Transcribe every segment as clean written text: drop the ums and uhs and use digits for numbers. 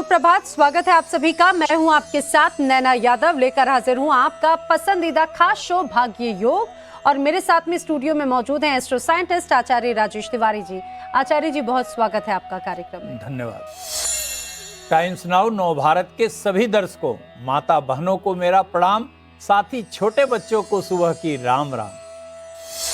सुप्रभात, स्वागत है आप सभी का। मैं हूं आपके साथ नैना यादव, लेकर हाजिर हूं आपका पसंदीदा खास शो भाग्य योग। और मेरे साथ में स्टूडियो में मौजूद हैं एस्ट्रो साइंटिस्ट आचार्य राजेश तिवारी जी। आचार्य जी, बहुत स्वागत है आपका कार्यक्रम में। धन्यवाद। टाइम्स नाउ नव भारत के सभी दर्शकों, माता बहनों को मेरा प्रणाम, साथ ही छोटे बच्चों को सुबह की राम राम।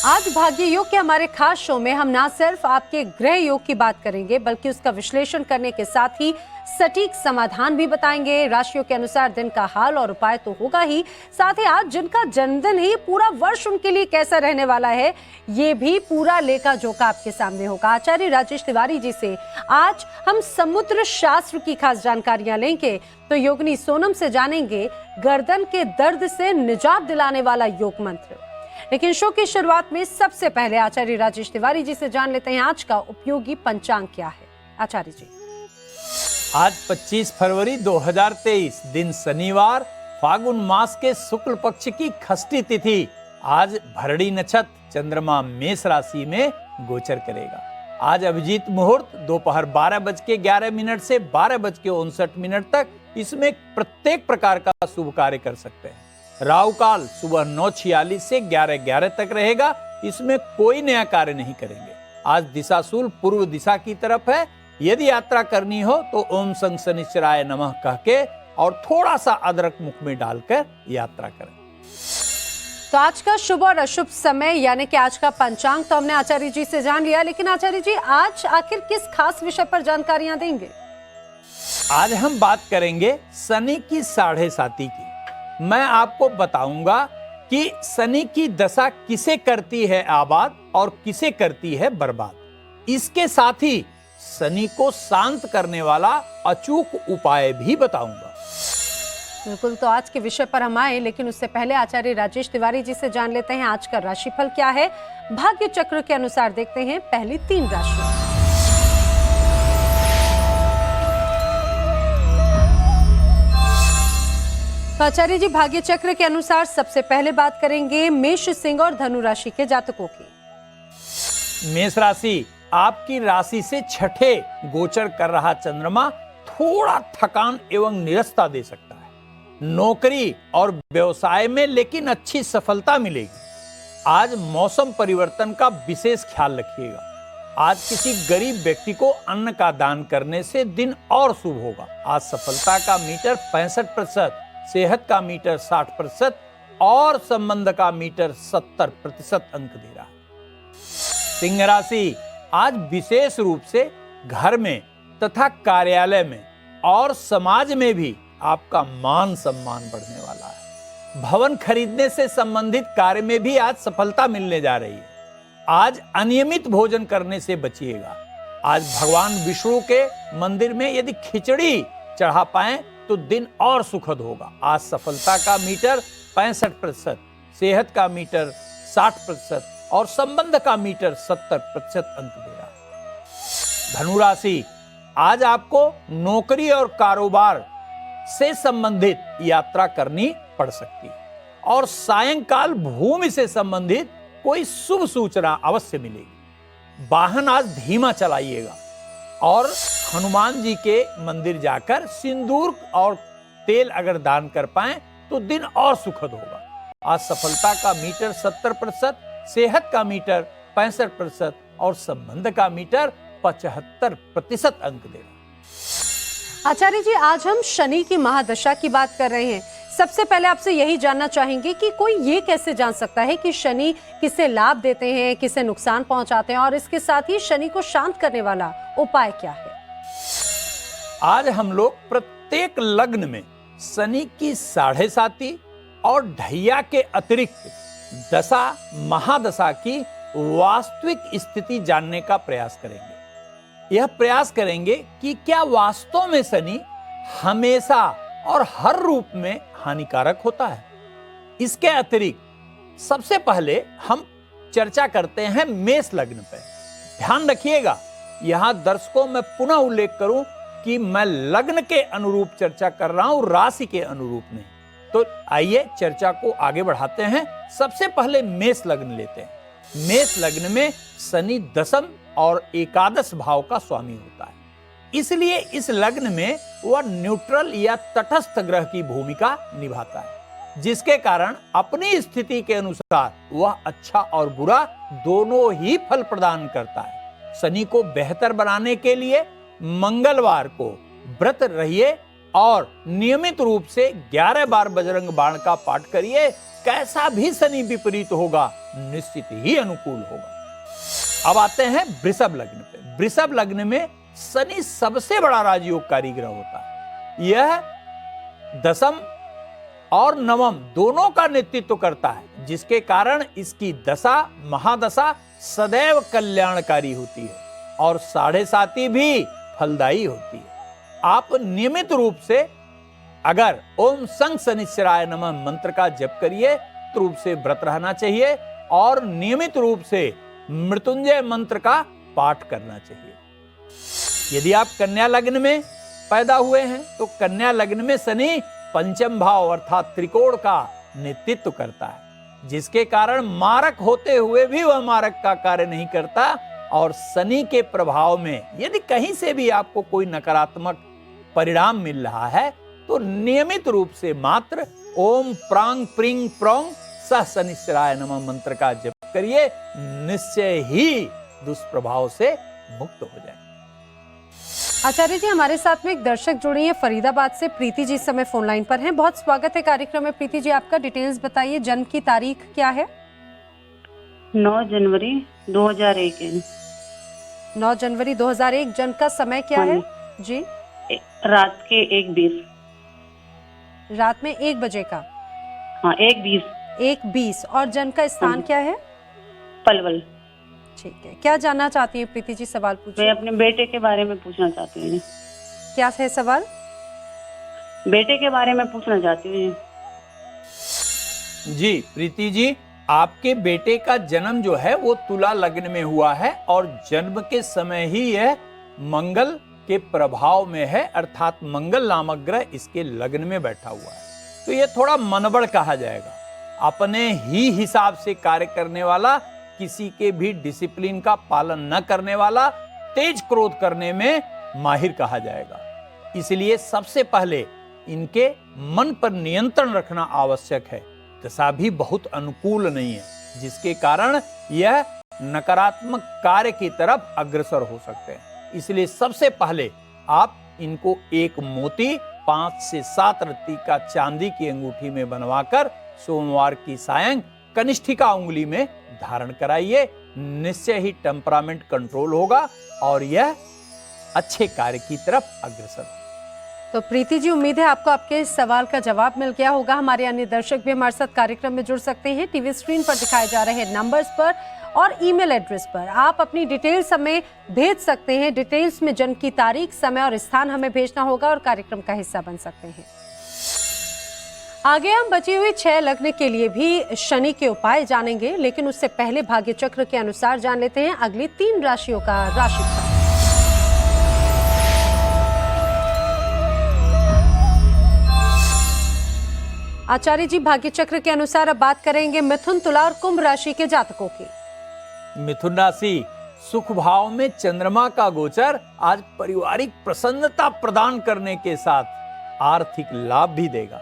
आज भाग्य योग के हमारे खास शो में हम ना सिर्फ आपके ग्रह योग की बात करेंगे, बल्कि उसका विश्लेषण करने के साथ ही सटीक समाधान भी बताएंगे। राशियों के अनुसार दिन का हाल और उपाय तो होगा ही, साथ ही आज जिनका जन्मदिन ही पूरा वर्ष उनके लिए कैसा रहने वाला है, ये भी पूरा लेखा जोखा आपके सामने होगा। आचार्य राजेश तिवारी जी से आज हम समुद्र शास्त्र की खास जानकारियां लेंगे। तो योगिनी सोनम से जानेंगे गर्दन के दर्द से निजात दिलाने वाला योग मंत्र। लेकिन शो की शुरुआत में सबसे पहले आचार्य राजेश तिवारी जी से जान लेते हैं आज का उपयोगी पंचांग क्या है। आचार्य जी, आज 25 फरवरी 2023 दिन शनिवार, फागुन मास के शुक्ल पक्ष की षष्ठी तिथि। आज भरणी नक्षत्र, चंद्रमा मेष राशि में गोचर करेगा। आज अभिजीत मुहूर्त दोपहर 12:11 से 12:59 तक, इसमें प्रत्येक प्रकार का शुभ कार्य कर सकते हैं। राहु काल सुबह 9:46 से 11:11 तक रहेगा, इसमें कोई नया कार्य नहीं करेंगे। आज दिशाशूल पूर्व दिशा की तरफ है। यदि यात्रा करनी हो तो ओम संग शनिश्चराय नमः कह के और थोड़ा सा अदरक मुख में डालकर यात्रा करें। तो आज का शुभ और अशुभ समय यानी कि आज का पंचांग तो हमने आचार्य जी से जान लिया, लेकिन आचार्य जी आज आखिर किस खास विषय पर जानकारियां देंगे? आज हम बात करेंगे शनि की 7.5 की। मैं आपको बताऊंगा कि शनि की दशा किसे करती है आबाद और किसे करती है बर्बाद। इसके साथ ही शनि को शांत करने वाला अचूक उपाय भी बताऊंगा। बिल्कुल, तो आज के विषय पर हम आए, लेकिन उससे पहले आचार्य राजेश तिवारी जी से जान लेते हैं आज का राशिफल क्या है। भाग्य चक्र के अनुसार देखते हैं पहली 3 राशियां। तो आचार्य जी, भाग्य चक्र के अनुसार सबसे पहले बात करेंगे मेष, सिंह और धनु राशि के जातकों की। मेष राशि, आपकी राशि से छठे गोचर कर रहा चंद्रमा थोड़ा थकान एवं निरस्ता दे सकता है। नौकरी और व्यवसाय में लेकिन अच्छी सफलता मिलेगी। आज मौसम परिवर्तन का विशेष ख्याल रखिएगा। आज किसी गरीब व्यक्ति को अन्न का दान करने से दिन और शुभ होगा। आज सफलता का मीटर 65%, सेहत का मीटर 60% और संबंध का मीटर 70% अंक दे रहा है। सिंह राशि, आज विशेष रूप से घर में तथा कार्यालय में और समाज में भी आपका मान सम्मान बढ़ने वाला है। भवन खरीदने से संबंधित कार्य में भी आज सफलता मिलने जा रही है। आज अनियमित भोजन करने से बचिएगा। आज भगवान विष्णु के मंदिर में यदि खिचड़ी चढ़ा पाएं तो दिन और सुखद होगा। आज सफलता का मीटर 65%, सेहत का मीटर 60% और संबंध का मीटर 70% अंक दे रहा है। धनु राशि, आज आपको नौकरी और कारोबार से संबंधित यात्रा करनी पड़ सकती है और सायंकाल भूमि से संबंधित कोई शुभ सूचना अवश्य मिलेगी। वाहन आज धीमा चलाइएगा और हनुमान जी के मंदिर जाकर सिंदूर और तेल अगर दान कर पाएं तो दिन और सुखद होगा। आज सफलता का मीटर 70%, सेहत का मीटर 65% और संबंध का मीटर 75% अंक देगा। आचार्य जी, आज हम शनि की महादशा की बात कर रहे हैं। सबसे पहले आपसे यही जानना चाहेंगे कि कोई ये कैसे जान सकता है कि शनि किसे लाभ देते हैं, किसे नुकसान पहुंचाते हैं, और इसके साथ ही शनि को शांत करने वाला उपाय क्या है? आज हम लोग प्रत्येक लग्न में शनि की 7.5 और ढैया के अतिरिक्त दशा महादशा की वास्तविक स्थिति जानने का प्रयास करेंगे। यह प्रयास करेंगे कि क्या वास्तव में शनि हमेशा और हर रूप में हानिकारक होता है। इसके अतिरिक्त सबसे पहले हम चर्चा करते हैं मेष लग्न पर। ध्यान रखिएगा, यहां दर्शकों मैं पुनः उल्लेख करूं कि मैं लग्न के अनुरूप चर्चा कर रहा हूं, राशि के अनुरूप नहीं। तो आइए चर्चा को आगे बढ़ाते हैं। सबसे पहले मेष लग्न लेते हैं। मेष लग्न में शनि 10th और एकादश भाव का स्वामी होता है। इसलिए इस लग्न में वह न्यूट्रल या तटस्थ ग्रह की भूमिका निभाता है, जिसके कारण अपनी स्थिति के अनुसार वह अच्छा और बुरा दोनों ही फल प्रदान करता है। शनि को बेहतर बनाने के लिए मंगलवार को व्रत रहिए और नियमित रूप से 11 बार बजरंग बाण का पाठ करिए। कैसा भी शनि विपरीत होगा, निश्चित ही अनुकूल होगा। अब आते हैं वृषभ लग्न पे। वृषभ लग्न में शनि सबसे बड़ा राजयोगकारी ग्रह होता है। यह दशम और नवम दोनों का नेतृत्व करता है, जिसके कारण इसकी दशा महादशा सदैव कल्याणकारी होती है और 7.5 भी फलदायी होती है। आप नियमित रूप से अगर ओम संग शनिश्चराय नमः मंत्र का जप करिए तो रूप से व्रत रहना चाहिए और नियमित रूप से मृत्युंजय मंत्र का पाठ करना चाहिए। यदि आप कन्या लग्न में पैदा हुए हैं तो कन्या लग्न में शनि पंचम भाव अर्थात त्रिकोण का नेतृत्व करता है, जिसके कारण मारक होते हुए भी वह मारक का कार्य नहीं करता। और शनि के प्रभाव में यदि कहीं से भी आपको कोई नकारात्मक परिणाम मिल रहा है तो नियमित रूप से मात्र ओम प्रांग प्रिंग प्रोंग सह शनिश्चराय नमः मंत्र का जप करिए, निश्चय ही दुष्प्रभाव से मुक्त हो जाए। आचार्य जी, हमारे साथ में एक दर्शक जुड़ी है फरीदाबाद से। प्रीति जी इस समय फोन लाइन पर हैं। बहुत स्वागत है कार्यक्रम में। प्रीति जी, आपका डिटेल्स बताइए, जन्म की तारीख क्या है? 9 जनवरी 2001 है। 9 जनवरी 2001। जन्म का समय क्या है जी? रात के 1:20। रात में 1 बजे का? हाँ, 1:20। 1:20। और जन्म का स्थान क्या है? पलवल। ठीक है, क्या जानना चाहती हैं प्रीति जी? सवाल पूछिए। मैं अपने बेटे के बारे में पूछना चाहती हूँ। क्या है सवाल? बेटे के बारे में पूछना चाहती हूँ जी प्रीति जी, आपके बेटे का जन्म जो है वो तुला लग्न में हुआ है और जन्म के समय ही यह मंगल के प्रभाव में है, अर्थात मंगल नामक ग्रह इसके लग्न में बैठा हुआ है। तो यह थोड़ा मनबड़ कहा जाएगा, अपने ही हिसाब से कार्य करने वाला, किसी के भी डिसिप्लिन का पालन न करने वाला, तेज क्रोध करने में माहिर कहा जाएगा। इसलिए सबसे पहले इनके मन पर नियंत्रण रखना आवश्यक है। दशा भी बहुत अनुकूल नहीं है, जिसके कारण यह नकारात्मक कार्य की तरफ अग्रसर हो सकते हैं। इसलिए सबसे पहले आप इनको एक मोती 5 से 7 रत्ती का चांदी की अंगूठी में बनवाकर सोमवार की सायं कनिष्ठिका उंगली में धारण कराइए। निश्चय ही टेम्परामेंट कंट्रोल होगा और यह अच्छे कार्य की तरफ अग्रसर होगा। तो प्रीति जी, उम्मीद है आपको आपके इस सवाल का जवाब मिल गया होगा। हमारे अन्य दर्शक भी हमारे साथ कार्यक्रम में जुड़ सकते हैं। टीवी स्क्रीन पर दिखाए जा रहे नंबर्स पर और ईमेल एड्रेस पर आप अपनी डिटेल्स हमें भेज सकते हैं। डिटेल्स में जन्म की तारीख, समय और स्थान हमें भेजना होगा और कार्यक्रम का हिस्सा बन सकते हैं। आगे हम बची हुई 6 लग्न के लिए भी शनि के उपाय जानेंगे, लेकिन उससे पहले भाग्य चक्र के अनुसार जान लेते हैं अगली 3 राशियों का राशिफल। आचार्य जी, भाग्य चक्र के अनुसार अब बात करेंगे मिथुन, तुला और कुंभ राशि के जातकों की। मिथुन राशि, सुख भाव में चंद्रमा का गोचर आज पारिवारिक प्रसन्नता प्रदान करने के साथ आर्थिक लाभ भी देगा।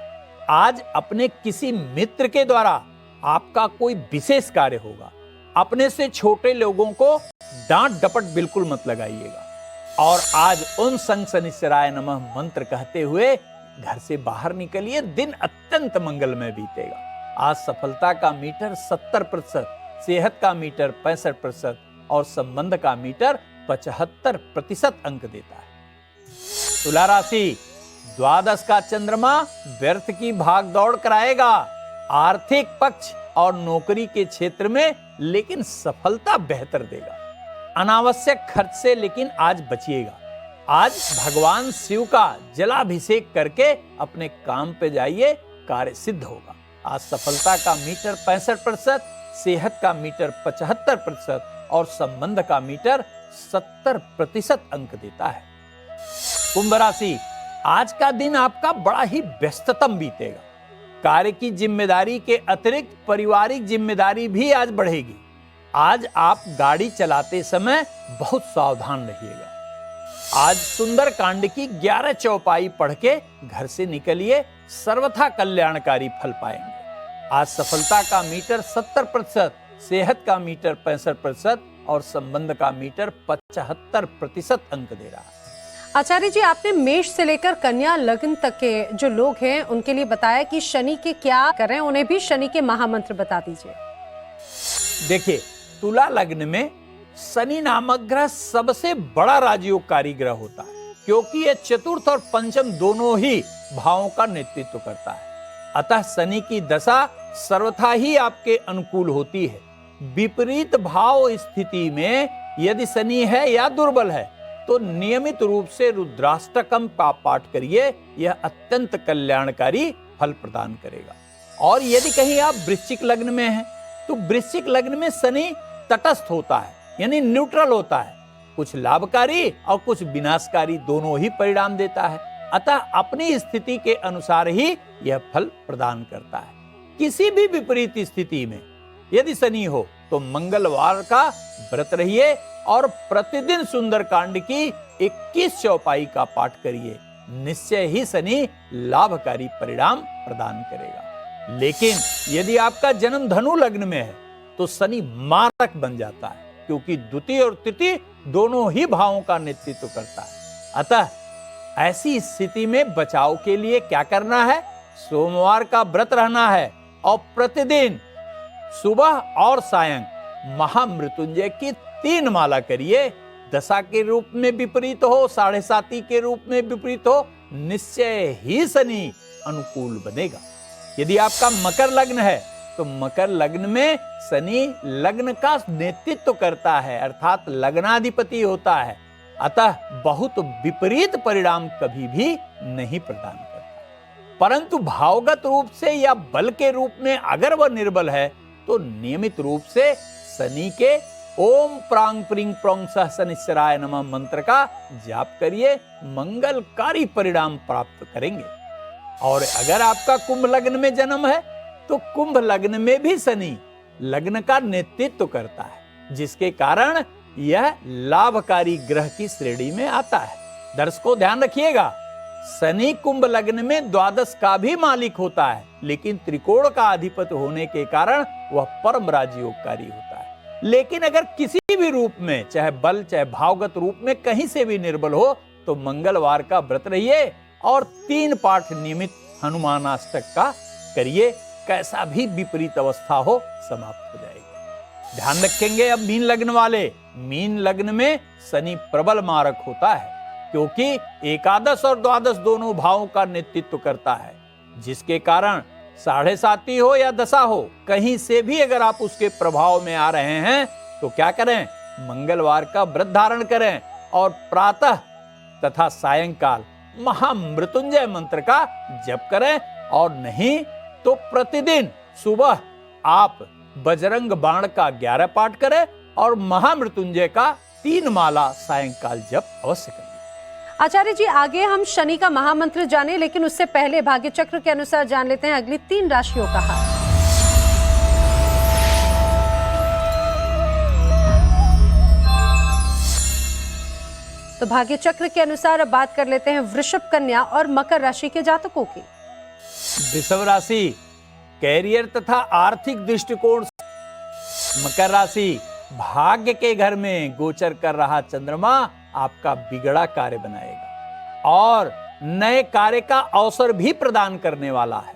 आज अपने किसी मित्र के द्वारा आपका कोई विशेष कार्य होगा। अपने से छोटे लोगों को डांट डपट बिल्कुल मत लगाइएगा। और आज ओम संग शनिश्चराय नमः मंत्र कहते हुए घर से बाहर निकलिए। दिन अत्यंत मंगलमय बीतेगा। आज सफलता का मीटर 70%, सेहत का मीटर 65% और संबंध का मीटर 75% अंक देता है। तुला राशि, द्वादश का चंद्रमा व्यर्थ की भाग दौड़ कराएगा। आर्थिक पक्ष और नौकरी के क्षेत्र में लेकिन सफलता बेहतर देगा। अनावश्यक खर्च से लेकिन आज बचिएगा। आज भगवान शिव का जलाभिषेक करके अपने काम पे जाइए, कार्य सिद्ध होगा। आज सफलता का मीटर 65%, सेहत का मीटर 75% और संबंध का मीटर 70% अंक देता है। कुंभ राशि, आज का दिन आपका बड़ा ही व्यस्ततम बीतेगा। कार्य की जिम्मेदारी के अतिरिक्त पारिवारिक जिम्मेदारी भी आज बढ़ेगी। आज आप गाड़ी चलाते समय बहुत सावधान रहिएगा। आज सुंदर कांड की 11 चौपाई पढ़ के घर से निकलिए, सर्वथा कल्याणकारी फल पाएंगे। आज सफलता का मीटर 70%, सेहत का मीटर 65% और संबंध का मीटर 75% अंक दे रहा है। आचार्य जी, आपने मेष से लेकर कन्या लग्न तक के जो लोग हैं उनके लिए बताया कि शनि के क्या करें, उन्हें भी शनि के महामंत्र बता दीजिए। देखिए, तुला लग्न में शनि नामक ग्रह सबसे बड़ा राजयोगकारी ग्रह होता है, क्योंकि यह चतुर्थ और पंचम दोनों ही भावों का नेतृत्व करता है। अतः शनि की दशा सर्वथा ही आपके अनुकूल होती है। विपरीत भाव स्थिति में यदि शनि है या दुर्बल है तो नियमित रूप से रुद्राष्टकम का पाठ करिए, यह अत्यंत कल्याणकारी फल प्रदान करेगा। और यदि कहीं आप वृश्चिक लग्न में हैं तो वृश्चिक लग्न में शनि तटस्थ होता है, यानी न्यूट्रल होता है, कुछ लाभकारी और कुछ विनाशकारी दोनों ही परिणाम देता है। अतः अपनी स्थिति के अनुसार ही यह फल प्रदान करता है। किसी भी विपरीत स्थिति में यदि शनि हो तो मंगलवार का व्रत रहिए और प्रतिदिन सुंदरकांड की 21 चौपाई का पाठ करिए, निश्चय ही शनि लाभकारी परिणाम प्रदान करेगा। लेकिन यदि आपका जन्म धनु लग्न में है तो शनि मारक बन जाता है, क्योंकि द्वितीय और तृतीय दोनों ही भावों का नेतृत्व करता है। अतः ऐसी स्थिति में बचाव के लिए क्या करना है? सोमवार का व्रत रहना है और प्रतिदिन सुबह और सायं महामृत्युंजय की 3 माला करिए। दशा के रूप में विपरीत हो, 7.5 के रूप में विपरीत हो, निश्चय ही शनि अनुकूल बनेगा। यदि आपका मकर लग्न है तो मकर लग्न में शनि लग्न का नेतृत्व करता है, अर्थात लग्नाधिपति होता है। अतः बहुत विपरीत परिणाम कभी भी नहीं प्रदान करता। परंतु भावगत रूप से या बल के रूप में अगर वह निर्बल है तो नियमित रूप से शनि के ओम प्रांग प्रिंग प्रोंग सह शनिश्चराय नमः मंत्र का जाप करिए, मंगलकारी परिणाम प्राप्त करेंगे। और अगर आपका कुंभ लग्न में जन्म है तो कुंभ लग्न में भी शनि लग्न का नेतृत्व करता है, जिसके कारण यह लाभकारी ग्रह की श्रेणी में आता है। दर्शकों ध्यान रखिएगा, शनि कुंभ लग्न में द्वादश का भी मालिक होता है, लेकिन त्रिकोण का अधिपति होने के कारण वह परम राजयोगकारी होता है। लेकिन अगर किसी भी रूप में, चाहे बल चाहे भावगत रूप में कहीं से भी निर्बल हो तो मंगलवार का व्रत रहिए और 3 पाठ नियमित हनुमानाष्टक का करिए। कैसा भी विपरीत अवस्था हो समाप्त हो जाएगी। ध्यान रखेंगे अब मीन लग्न वाले, मीन लग्न में शनि प्रबल मारक होता है, क्योंकि एकादश और द्वादश दोनों भावों का नेतृत्व करता है, जिसके कारण 7.5 हो या दशा हो, कहीं से भी अगर आप उसके प्रभाव में आ रहे हैं तो क्या करें? मंगलवार का व्रत धारण करें और प्रातः तथा सायंकाल महामृत्युंजय मंत्र का जप करें, और नहीं तो प्रतिदिन सुबह आप बजरंग बाण का 11 पाठ करें और महामृत्युंजय का 3 माला सायंकाल जप अवश्य करें। आचार्य जी, आगे हम शनि का महामंत्र जाने, लेकिन उससे पहले भाग्य चक्र के अनुसार जान लेते हैं अगली 3 राशियों का हाल। तो भाग्य चक्र के अनुसार अब बात कर लेते हैं वृषभ, कन्या और मकर राशि के जातकों की। वृषभ राशि कैरियर तथा आर्थिक दृष्टिकोण, मकर राशि भाग्य के घर में गोचर कर रहा चंद्रमा आपका बिगड़ा कार्य बनाएगा और नए कार्य का अवसर भी प्रदान करने वाला है।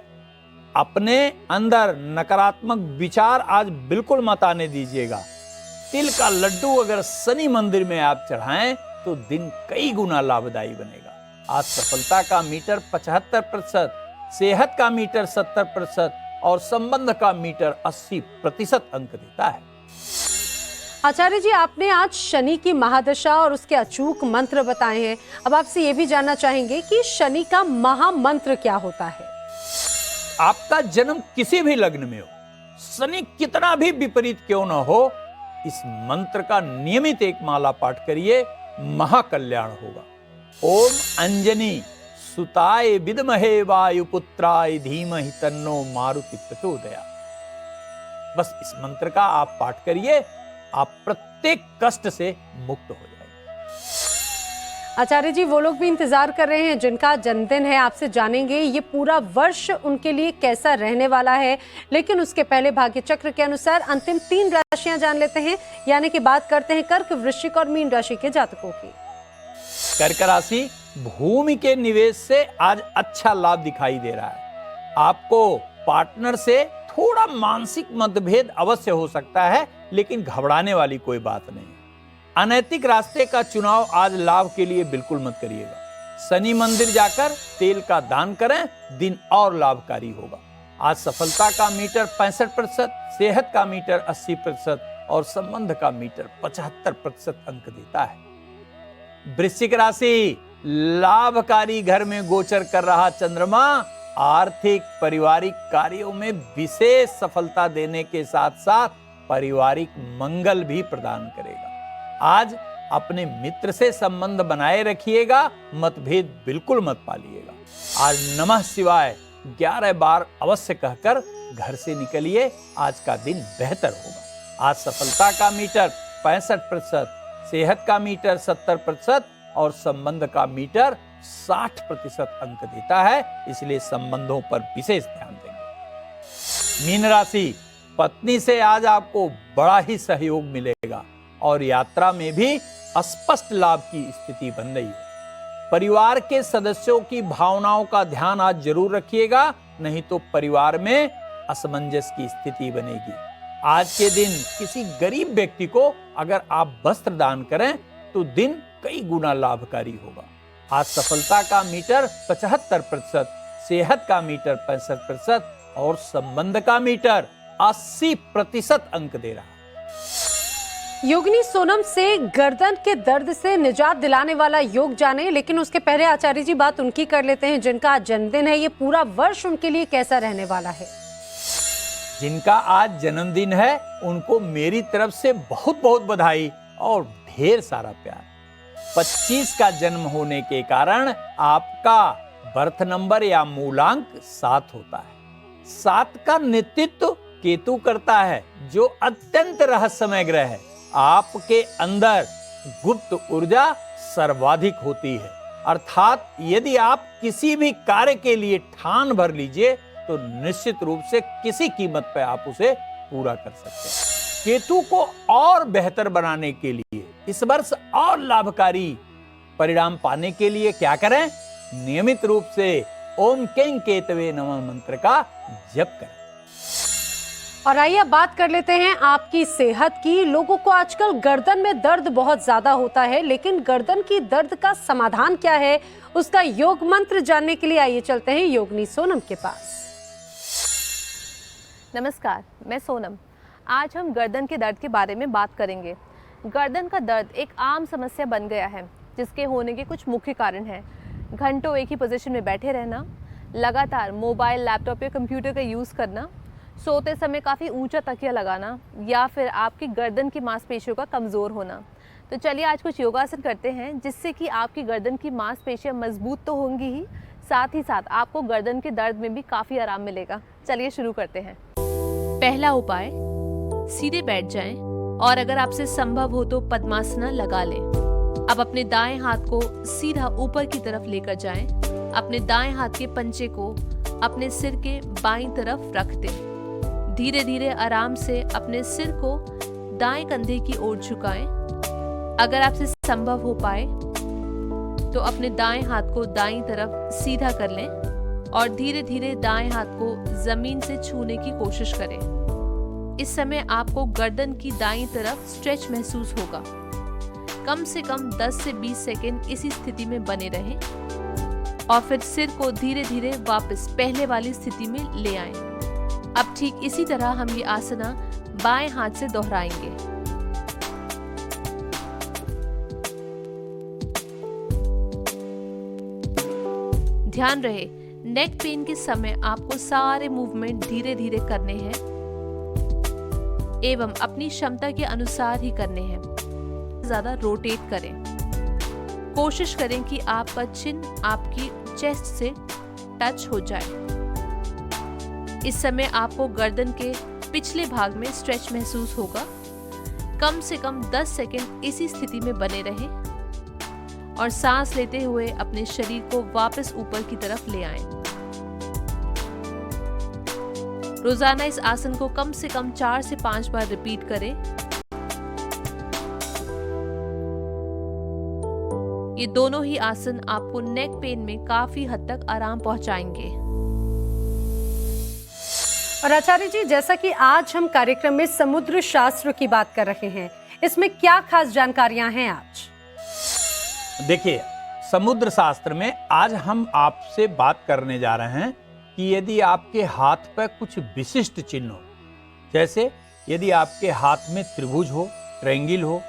अपने अंदर नकारात्मक विचार आज बिल्कुल मत आने दीजिएगा। तिल का लड्डू अगर शनि मंदिर में आप चढ़ाएं तो दिन कई गुना लाभदायी बनेगा। आज सफलता का मीटर 75%, सेहत का मीटर 70% और संबंध का मीटर 80% अंक देता है। आचार्य जी, आपने आज शनि की महादशा और उसके अचूक मंत्र बताए हैं। अब आपसे ये भी जानना चाहेंगे कि शनि का महामंत्र क्या होता है? आपका जन्म किसी भी लग्न में हो, शनि कितना भी विपरीत क्यों न हो, इस मंत्र का नियमित 1 माला पाठ करिए, महाकल्याण होगा। ओम अंजनी सुताय विद्महे वायुपुत्राय धीमहि तन्नो मारुति प्रचोदयात्। बस इस मंत्र का आप पाठ करिए, आप प्रत्येक कष्ट से मुक्त हो जाएंगे। आचार्य जी, वो लोग भी इंतजार कर रहे हैं जिनका जन्मदिन है, आपसे जानेंगे ये पूरा वर्ष उनके लिए कैसा रहने वाला है। लेकिन उसके पहले भाग्य चक्र के अनुसार अंतिम 3 राशियां जान लेते हैं, यानी कि बात करते हैं कर्क, वृश्चिक और मीन राशि के जातकों की। कर्क राशि, भूमि के निवेश से आज अच्छा लाभ दिखाई दे रहा है। आपको पार्टनर से थोड़ा मानसिक मतभेद अवश्य हो सकता है, लेकिन घबराने वाली कोई बात नहीं है। अनैतिक रास्ते का चुनाव आज लाभ के लिए बिल्कुल मत करिएगा। शनि मंदिर जाकर तेल का दान करें, दिन और लाभकारी होगा। आज सफलता का मीटर 65%, सेहत का मीटर 80% और संबंध का मीटर 75% अंक देता है। वृश्चिक राशि, लाभकारी घर में गोचर कर रहा चंद्रमा आर्थिक पारिवारिक कार्यों में विशेष सफलता देने के साथ साथ पारिवारिक मंगल भी प्रदान करेगा। आज अपने मित्र से संबंध बनाए रखिएगा, मतभेद बिल्कुल मत पालिएगा। आज नमः शिवाय 11 बार अवश्य कहकर घर से निकलिए, आज का दिन बेहतर होगा। आज सफलता का मीटर 65%, सेहत का मीटर 70% और संबंध का मीटर 60% अंक देता है, इसलिए संबंधों पर विशेष ध्यान देंगे। मीन राशि, पत्नी से आज आपको बड़ा ही सहयोग मिलेगा और यात्रा में भी स्पष्ट लाभ की स्थिति बन रही है। परिवार के सदस्यों की भावनाओं का ध्यान आज जरूर रखिएगा, नहीं तो परिवार में असमंजस की स्थिति बनेगी। आज के दिन किसी गरीब व्यक्ति को अगर आप वस्त्र दान करें तो दिन कई गुना लाभकारी होगा। आज सफलता का मीटर 75%, सेहत का मीटर 65% और संबंध का मीटर 80% अंक दे रहा है। योगिनी सोनम से गर्दन के दर्द से निजात दिलाने वाला योग जाने, लेकिन उसके पहले आचार्य जी बात उनकी कर लेते हैं जिनका आज जन्मदिन है। ये पूरा वर्ष उनके लिए कैसा रहने वाला है? जिनका आज जन्मदिन है उनको मेरी तरफ से बहुत बहुत बधाई और ढेर सारा प्यार। 25 का जन्म होने के कारण आपका बर्थ नंबर या मूलांक 7 होता है। 7 का नेतृत्व केतु करता है, जो अत्यंत रहस्यमय ग्रह है। आपके अंदर गुप्त ऊर्जा सर्वाधिक होती है, अर्थात यदि आप किसी भी कार्य के लिए ठान भर लीजिए तो निश्चित रूप से किसी कीमत पर आप उसे पूरा कर सकते हैं। केतु को और बेहतर बनाने के लिए, इस वर्ष और लाभकारी परिणाम पाने के लिए क्या करें? नियमित रूप से ओम कें केतवे नमः मंत्र का जप करें। और आइए अब बात कर लेते हैं आपकी सेहत की। लोगों को आजकल गर्दन में दर्द बहुत ज्यादा होता है, लेकिन गर्दन की दर्द का समाधान क्या है, उसका योग मंत्र जानने के लिए आइए चलते हैं योगिनी सोनम के पास। नमस्कार, मैं सोनम। आज हम गर्दन के दर्द के बारे में बात करेंगे। गर्दन का दर्द एक आम समस्या बन गया है, जिसके होने के कुछ मुख्य कारण हैं। घंटों एक ही पोजीशन में बैठे रहना, लगातार मोबाइल, लैपटॉप या कंप्यूटर का यूज़ करना, सोते समय काफ़ी ऊंचा तकिया लगाना, या फिर आपकी गर्दन की मांसपेशियों का कमज़ोर होना। तो चलिए आज कुछ योगासन करते हैं, जिससे कि आपकी गर्दन की मांसपेशियां मजबूत तो होंगी ही, साथ ही साथ आपको गर्दन के दर्द में भी काफ़ी आराम मिलेगा। चलिए शुरू करते हैं। पहला उपाय, सीधे बैठ जाएं और अगर आपसे संभव हो तो पद्मासना लगा लें। अब अपने दाएं हाथ को सीधा ऊपर की तरफ लेकर जाएं। अपने दाएं हाथ के पंजे को अपने सिर के बाईं तरफ रख दें। धीरे धीरे आराम से अपने सिर को दाएं कंधे की ओर झुकाएं। अगर आपसे संभव हो पाए तो अपने दाएं हाथ को दाईं तरफ सीधा कर लें और धीरे धीरे दाएं हाथ को जमीन से छूने की कोशिश करें। इस समय आपको गर्दन की दाईं तरफ स्ट्रेच महसूस होगा। कम से कम 10 से 20 सेकंड इसी स्थिति में बने रहें और फिर सिर को धीरे धीरे वापस पहले वाली स्थिति में ले आएं। अब ठीक इसी तरह हम ये आसना बाएं हाथ से दोहराएंगे। ध्यान रहे, नेक पेन के समय आपको सारे मूवमेंट धीरे धीरे करने हैं एवं अपनी क्षमता के अनुसार ही करने हैं। ज्यादा रोटेट करें। कोशिश करें कि आपका चिन्ह आपकी चेस्ट से टच हो जाए। इस समय आपको गर्दन के पिछले भाग में स्ट्रेच महसूस होगा। कम से कम 10 सेकंड इसी स्थिति में बने रहें और सांस लेते हुए अपने शरीर को वापस ऊपर की तरफ ले आएं। रोजाना इस आसन को कम से कम 4 से 5 बार रिपीट करें। ये दोनों ही आसन आपको नेक पेन में काफी हद तक आराम पहुंचाएंगे। और आचार्य जी, जैसा कि आज हम कार्यक्रम में समुद्र शास्त्र की बात कर रहे हैं, इसमें क्या खास जानकारियां हैं आज? देखिए, समुद्र शास्त्र में आज हम आपसे बात करने जा रहे हैं कि यदि आपके हाथ पर कुछ विशिष्ट चिन्ह हो, जैसे यदि आपके हाथ में त्रिभुज हो, ट्रायंगल हो,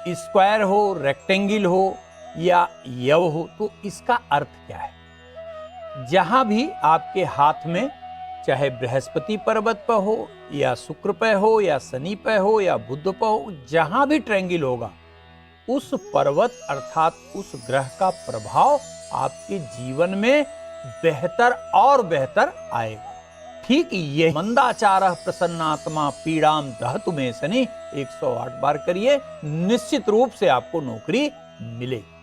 स्क्वायर हो, रेक्टेंगल हो या यव हो, तो इसका अर्थ क्या है? जहां भी आपके हाथ में, चाहे बृहस्पति पर्वत पर हो या शुक्र पर हो या शनि पर हो या बुध पर हो, जहां भी ट्रायंगल होगा, उस पर्वत अर्थात उस ग्रह का प्रभाव आपके जीवन में बेहतर और बेहतर आएगा। ठीक ये मंदाचारः प्रसन्नात्मा पीड़ाम दहतु मे शनि 108 बार करिए, निश्चित रूप से आपको नौकरी मिलेगी।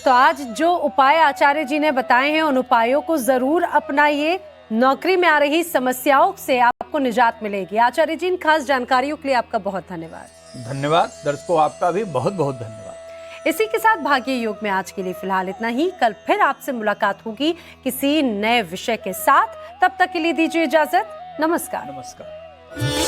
तो आज जो उपाय आचार्य जी ने बताए हैं, उन उपायों को जरूर अपनाइए। नौकरी में आ रही समस्याओं से आपको निजात मिलेगी। आचार्य जी, इन खास जानकारियों के लिए आपका बहुत धन्यवाद। धन्यवाद दर्शकों, आपका भी बहुत बहुत धन्यवाद। इसी के साथ भाग्य योग में आज के लिए फिलहाल इतना ही। कल फिर आपसे मुलाकात होगी किसी नए विषय के साथ। तब तक के लिए दीजिए इजाजत। नमस्कार। नमस्कार।